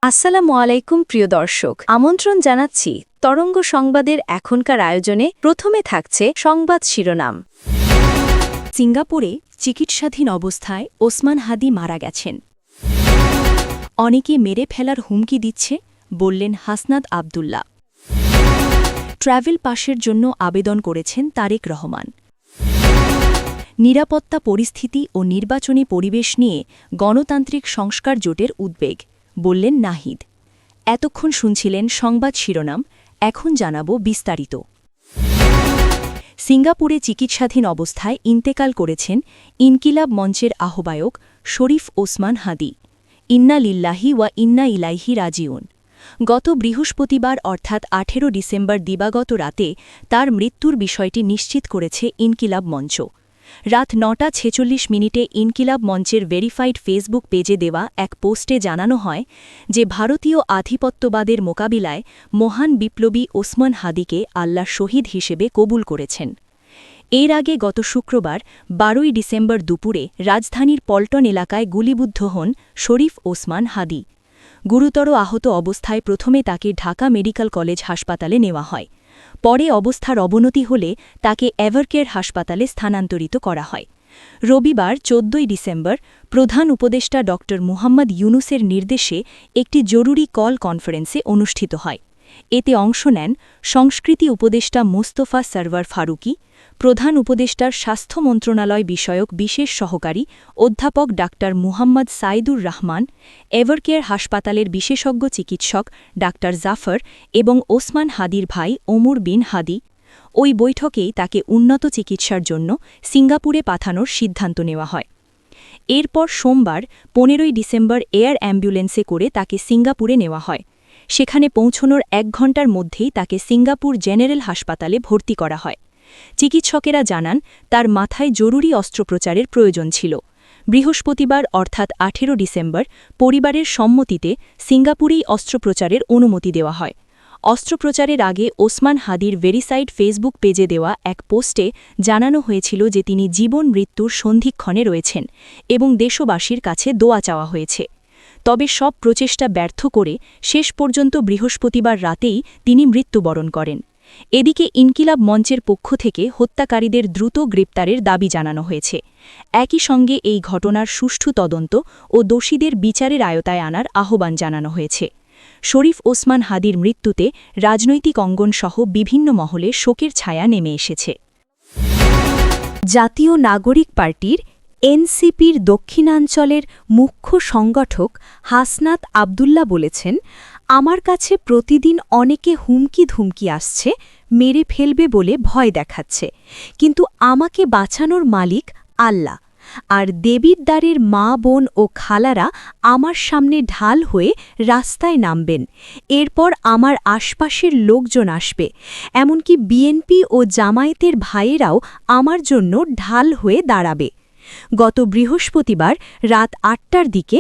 আসসালামু আলাইকুম প্রিয় দর্শক, আমন্ত্রণ জানাচ্ছি তরঙ্গ সংবাদের এখনকার আয়োজনে। প্রথমে থাকছে সংবাদ শিরোনাম। সিঙ্গাপুরে চিকিৎসাধীন অবস্থায় ওসমান হাদি মারা গেছেন। অনেকে মেরে ফেলার হুমকি দিচ্ছে, বললেন হাসনাত আবদুল্লাহ। ট্র্যাভেল পাসের জন্য আবেদন করেছেন তারেক রহমান। নিরাপত্তা পরিস্থিতি ও নির্বাচনী পরিবেশ নিয়ে গণতান্ত্রিক সংস্কার জোটের উদ্বেগ, বললেন নাহিদ। এতক্ষণ শুনছিলেন সংবাদ শিরোনাম, এখন জানাব বিস্তারিত। সিঙ্গাপুরে চিকিৎসাধীন অবস্থায় ইন্তেকাল করেছেন ইনকিলাব মঞ্চের আহ্বায়ক শরীফ ওসমান হাদি। ইন্না লিল্লাহি ওয়া ইন্না ইলাইহি রাজিউন। গত বৃহস্পতিবার অর্থাৎ ১৮ ডিসেম্বর দিবাগত রাতে তার মৃত্যুর বিষয়টি নিশ্চিত করেছে ইনকিলাব মঞ্চ। রাত ৯টা ৪৬ ইনকিলাব মঞ্চের ভেরিফাইড ফেসবুক পেজে দেওয়া এক পোস্টে জানানো হয় যে ভারতীয় আধিপত্যবাদের মোকাবিলায় মহান বিপ্লবী ওসমান হাদিকে আল্লাহ শহীদ হিসেবে কবুল করেছেন। এর আগে গত শুক্রবার ১২ ডিসেম্বর দুপুরে রাজধানীর পল্টন এলাকায় গুলিবিদ্ধ হন শরীফ ওসমান হাদি। গুরুতর আহত অবস্থায় প্রথমে তাকে ঢাকা মেডিকেল কলেজ হাসপাতালে নেওয়া হয়। পরে অবস্থার অবনতি হলে তাকে এভারকেয়ার হাসপাতালে স্থানান্তরিত করা হয়। রবিবার ১৪ ডিসেম্বর প্রধান উপদেষ্টা ড মুহাম্মদ ইউনুসের নির্দেশে একটি জরুরি কল কনফারেন্সে অনুষ্ঠিত হয়। এতে অংশ নেন সংস্কৃতি উপদেষ্টা মোস্তফা সরওয়ার ফারুকী, প্রধান উপদেষ্টার স্বাস্থ্য মন্ত্রণালয় বিষয়ক বিশেষ সহকারী অধ্যাপক ডা মুহাম্মদ সাইদুর রহমান, এভারকেয়ার হাসপাতালের বিশেষজ্ঞ চিকিৎসক ডা জাফর এবং ওসমান হাদির ভাই ওমর বিন হাদি। ওই বৈঠকেই তাকে উন্নত চিকিৎসার জন্য সিঙ্গাপুরে পাঠানোর সিদ্ধান্ত নেওয়া হয়। এরপর সোমবার ১৫ ডিসেম্বর এয়ার অ্যাম্বুলেন্সে করে তাকে সিঙ্গাপুরে নেওয়া হয়। সেখানে পৌঁছনোর ১ ঘণ্টার মধ্যেই তাকে সিঙ্গাপুর জেনারেল হাসপাতালে ভর্তি করা হয়। চিকিৎসকেরা জানান তার মাথায় জরুরি অস্ত্রোপচারের প্রয়োজন ছিল। বৃহস্পতিবার অর্থাৎ ১৮ ডিসেম্বর পরিবারের সম্মতিতে সিঙ্গাপুরেই অস্ত্রোপচারের অনুমতি দেওয়া হয়। অস্ত্রোপচারের আগে ওসমান হাদির ভেরিফাইড ফেসবুক পেজে দেওয়া এক পোস্টে জানানো হয়েছিল যে তিনি জীবন মৃত্যুর সন্ধিক্ষণে রয়েছেন এবং দেশবাসীর কাছে দোয়া চাওয়া হয়েছে। তবে সব প্রচেষ্টা ব্যর্থ করে শেষ পর্যন্ত বৃহস্পতিবার রাতেই তিনি মৃত্যুবরণ করেন। এদিকে ইনকিলাব মঞ্চের পক্ষ থেকে হত্যাকারীদের দ্রুত গ্রেপ্তারের দাবি জানানো হয়েছে। একই সঙ্গে এই ঘটনার সুষ্ঠু তদন্ত ও দোষীদের বিচারের আয়তায় আনার আহ্বান জানানো হয়েছে। শরীফ ওসমান হাদির মৃত্যুতে রাজনৈতিক অঙ্গনসহ বিভিন্ন মহলে শোকের ছায়া নেমে এসেছে। জাতীয় নাগরিক পার্টির এনসিপির দক্ষিণাঞ্চলের মুখ্য সংগঠক হাসনাত আবদুল্লাহ বলেছেন, আমার কাছে প্রতিদিন অনেকে হুমকি আসছে, মেরে ফেলবে বলে ভয় দেখাচ্ছে, কিন্তু আমাকে বাঁচানোর মালিক আল্লাহ। আর দেবীর দ্বারের মা বোন ও খালারা আমার সামনে ঢাল হয়ে রাস্তায় নামবেন। এরপর আমার আশপাশের লোকজন আসবে, এমনকি বিএনপি ও জামায়াতের ভাইয়েরাও আমার জন্য ঢাল হয়ে দাঁড়াবে। গত বৃহস্পতিবার রাত ৮টার দিকে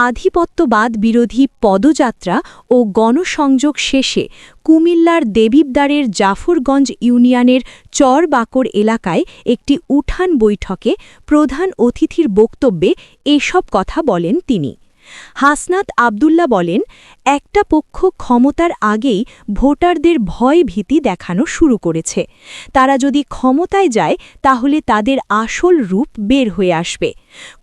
আধিপত্যবাদ বিরোধী পদযাত্রা ও গণসংযোগ শেষে কুমিল্লার দেবিদ্বারের জাফরগঞ্জ ইউনিয়নের চরবাকর এলাকায় একটি উঠান বৈঠকে প্রধান অতিথির বক্তব্যে এসব কথা বলেন তিনি। হাসনাত আবদুল্লাহ বলেন, একটা পক্ষ ক্ষমতার আগেই ভোটারদের ভয় ভীতি দেখানো শুরু করেছে। তারা যদি ক্ষমতায় যায় তাহলে তাদের আসল রূপ বের হয়ে আসবে।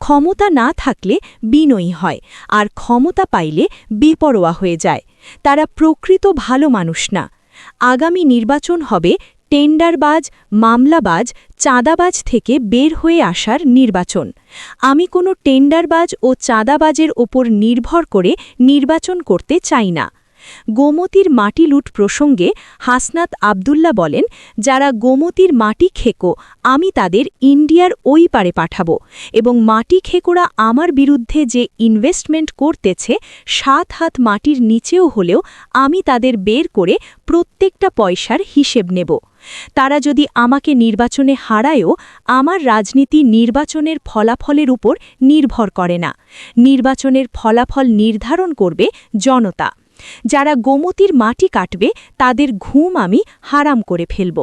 ক্ষমতা না থাকলে বিনয়ী হয়, আর ক্ষমতা পাইলে বেপরোয়া হয়ে যায়। তারা প্রকৃত ভালো মানুষ না। আগামী নির্বাচন হবে টেন্ডারবাজ, মামলাবাজ, চাঁদাবাজ থেকে বের হয়ে আসার নির্বাচন। আমি কোনো টেন্ডারবাজ ও চাঁদাবাজের ওপর নির্ভর করে নির্বাচন করতে চাই না। গোমতীর মাটি লুট প্রসঙ্গে হাসনাত আবদুল্লাহ বলেন, যারা গোমতীর মাটি খেকো আমি তাদের ইন্ডিয়ার ওই পারে পাঠাবো, এবং মাটি খেকোরা আমার বিরুদ্ধে যে ইনভেস্টমেন্ট করতেছে ৭ হাত মাটির নিচেও হলেও আমি তাদের বের করে প্রত্যেকটা পয়সার হিসেব নেব। তারা যদি আমাকে নির্বাচনে হারায়ও আমার রাজনীতি নির্বাচনের ফলাফলের উপর নির্ভর করে না। নির্বাচনের ফলাফল নির্ধারণ করবে জনতা। যারা গোমতীর মাটি কাটবে তাদের ঘুম আমি হারাম করে ফেলব।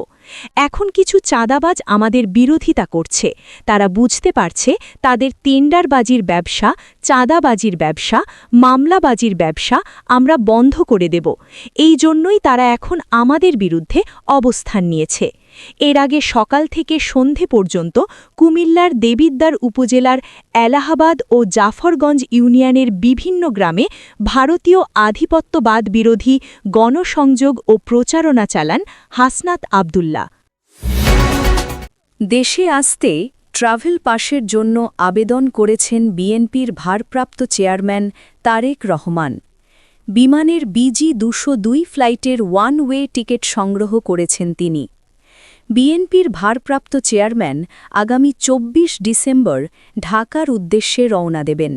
এখন কিছু চাঁদাবাজ আমাদের বিরোধিতা করছে, তারা বুঝতে পারছে তাদের টেন্ডারবাজির ব্যবসা, চাঁদাবাজির ব্যবসা, মামলাবাজির ব্যবসা আমরা বন্ধ করে দেব। এই জন্যই তারা এখন আমাদের বিরুদ্ধে অবস্থান নিয়েছে। এর আগে সকাল থেকে সন্ধে পর্যন্ত কুমিল্লার দেবিদ্বার উপজেলার এলাহাবাদ ও জাফরগঞ্জ ইউনিয়নের বিভিন্ন গ্রামে ভারতীয় আধিপত্যবাদ বিরোধী গণসংযোগ ও প্রচারণা চালান হাসনাত আবদুল্লাহ। দেশে আসতে ট্রাভেল পাসের জন্য আবেদন করেছেন বিএনপির ভারপ্রাপ্ত চেয়ারম্যান তারেক রহমান। বিমানের BG-202 ফ্লাইটের ওয়ান ওয়ে টিকিট সংগ্রহ করেছেন তিনি। বিএনপির ভারপ্রাপ্ত চেয়ারম্যান আগামী ২৪ ডিসেম্বর ঢাকার উদ্দেশ্যে রওনা দেবেন।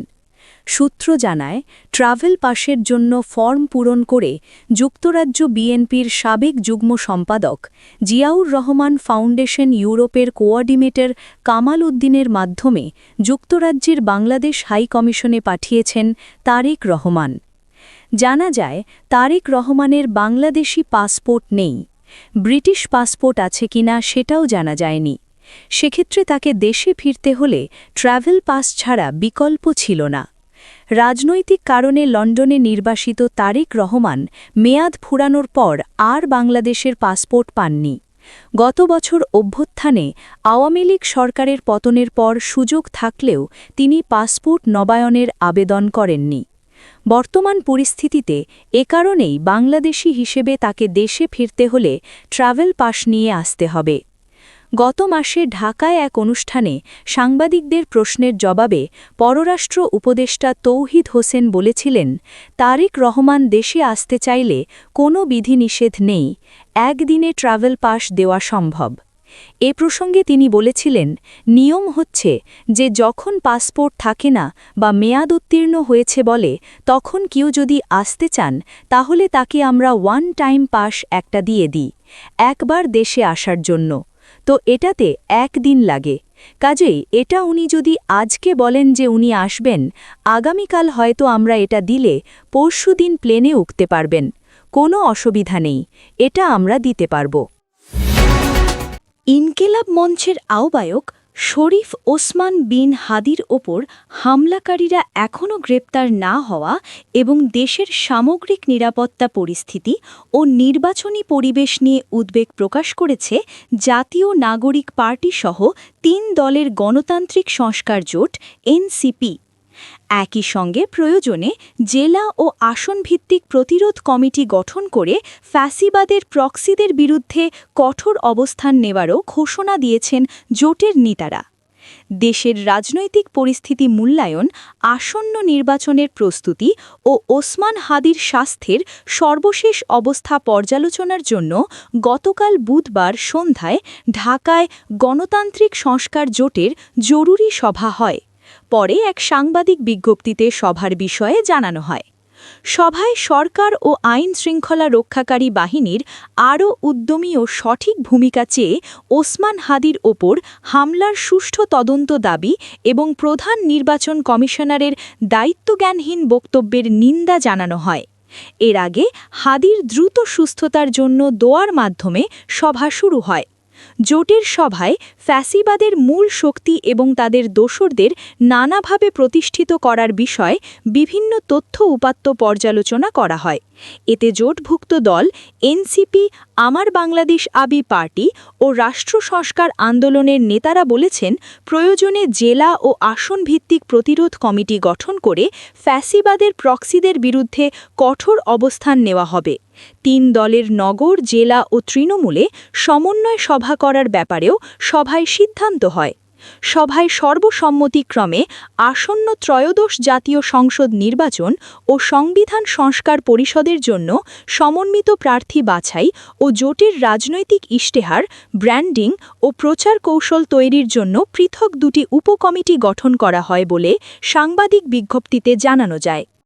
সূত্র জানায়, ট্রাভেল পাসের জন্য ফর্ম পূরণ করে যুক্তরাজ্য বিএনপির সাবেক যুগ্ম সম্পাদক জিয়াউর রহমান ফাউন্ডেশন ইউরোপের কোঅর্ডিনেটর কামাল উদ্দিনের মাধ্যমে যুক্তরাজ্যের বাংলাদেশ হাই কমিশনে পাঠিয়েছেন তারেক রহমান। জানা যায়, তারেক রহমানের বাংলাদেশি পাসপোর্ট নেই। ব্রিটিশ পাসপোর্ট আছে কিনা সেটাও জানা যায়নি। সেক্ষেত্রে তাকে দেশে ফিরতে হলে ট্রাভেল পাস ছাড়া বিকল্প ছিল না। রাজনৈতিক কারণে লন্ডনে নির্বাসিত তারেক রহমান মেয়াদ ফুরানোর পর আর বাংলাদেশের পাসপোর্ট পাননি। গত বছর অভ্যুত্থানে আওয়ামী লীগ সরকারের পতনের পর সুযোগ থাকলেও তিনি পাসপোর্ট নবায়নের আবেদন করেননি। বর্তমান পরিস্থিতিতে এ কারণেই বাংলাদেশি হিসেবে তাকে দেশে ফিরতে হলে ট্রাভেল পাস নিয়ে আসতে হবে। গত মাসে ঢাকায় এক অনুষ্ঠানে সাংবাদিকদের প্রশ্নের জবাবে পররাষ্ট্র উপদেষ্টা তৌহিদ হোসেন বলেছিলেন, তারেক রহমান দেশে আসতে চাইলে কোনো বিধিনিষেধ নেই, একদিনে ট্রাভেল পাস দেওয়া সম্ভব। এ প্রসঙ্গে তিনি বলেছিলেন, নিয়ম হচ্ছে যে যখন পাসপোর্ট থাকে না বা মেয়াদ উত্তীর্ণ হয়েছে বলে তখন কেউ যদি আসতে চান তাহলে তাকে আমরা ওয়ান টাইম পাস একটা দিয়ে দিই, একবার দেশে আসার জন্য। তো এটাতে একদিন লাগে। কাজেই এটা উনি যদি আজকে বলেন যে উনি আসবেন, আগামীকাল হয়তো আমরা এটা দিলে পরশুদিন প্লেনে উঠতে পারবেন, কোনো অসুবিধা নেই, এটা আমরা দিতে পারব। ইনকিলাব মঞ্চের আহ্বায়ক শরীফ ওসমান বিন হাদির ওপর হামলাকারীরা এখনও গ্রেপ্তার না হওয়া এবং দেশের সামগ্রিক নিরাপত্তা পরিস্থিতি ও নির্বাচনী পরিবেশ নিয়ে উদ্বেগ প্রকাশ করেছে জাতীয় নাগরিক পার্টি সহ ৩ দলের গণতান্ত্রিক সংস্কার জোট এনসিপি। একই সঙ্গে প্রয়োজনে জেলা ও আসনভিত্তিক প্রতিরোধ কমিটি গঠন করে ফ্যাসিবাদের প্রক্সিদের বিরুদ্ধে কঠোর অবস্থান নেওয়ারও ঘোষণা দিয়েছেন জোটের নেতারা। দেশের রাজনৈতিক পরিস্থিতি মূল্যায়ন, আসন্ন নির্বাচনের প্রস্তুতি ও ওসমান হাদির স্বাস্থ্যের সর্বশেষ অবস্থা পর্যালোচনার জন্য গতকাল বুধবার সন্ধ্যায় ঢাকায় গণতান্ত্রিক সংস্কার জোটের জরুরি সভা হয়। পরে এক সাংবাদিক বিজ্ঞপ্তিতে সভার বিষয়ে জানানো হয়। সভায় সরকার ও আইন শৃঙ্খলা রক্ষাকারী বাহিনীর আরও উদ্যমী ও সঠিক ভূমিকা চেয়ে ওসমান হাদির ওপর হামলার সুষ্ঠু তদন্ত দাবি এবং প্রধান নির্বাচন কমিশনারের দায়িত্বজ্ঞানহীন বক্তব্যের নিন্দা জানানো হয়। এর আগে হাদির দ্রুত সুস্থতার জন্য দোয়ার মাধ্যমে সভা শুরু হয়। জোটের সভায় ফ্যাসিবাদের মূল শক্তি এবং তাদের দোসরদের নানাভাবে প্রতিষ্ঠিত করার বিষয়ে বিভিন্ন তথ্য উপাত্ত পর্যালোচনা করা হয়। এতে জোটভুক্ত দল এনসিপি, আমার বাংলাদেশ আবি পার্টি ও রাষ্ট্র সংস্কার আন্দোলনের নেতারা বলেছেন, প্রয়োজনে জেলা ও আসনভিত্তিক প্রতিরোধ কমিটি গঠন করে ফ্যাসিবাদের প্রক্সিদের বিরুদ্ধে কঠোর অবস্থান নেওয়া হবে। ৩ দলের নগর, জেলা ও তৃণমূলে সমন্বয় সভা করার ব্যাপারেও সভায় সিদ্ধান্ত হয়। সভায় সর্বসম্মতিক্রমে আসন্ন ত্রয়োদশ জাতীয় সংসদ নির্বাচন ও সংবিধান সংস্কার পরিষদের জন্য সমন্বিত প্রার্থী বাছাই ও জোটের রাজনৈতিক ইশতেহার, ব্র্যান্ডিং ও প্রচার কৌশল তৈরির জন্য পৃথক 2টি উপকমিটি গঠন করা হয় বলে সাংবাদিক বিজ্ঞপ্তিতে জানানো যায়।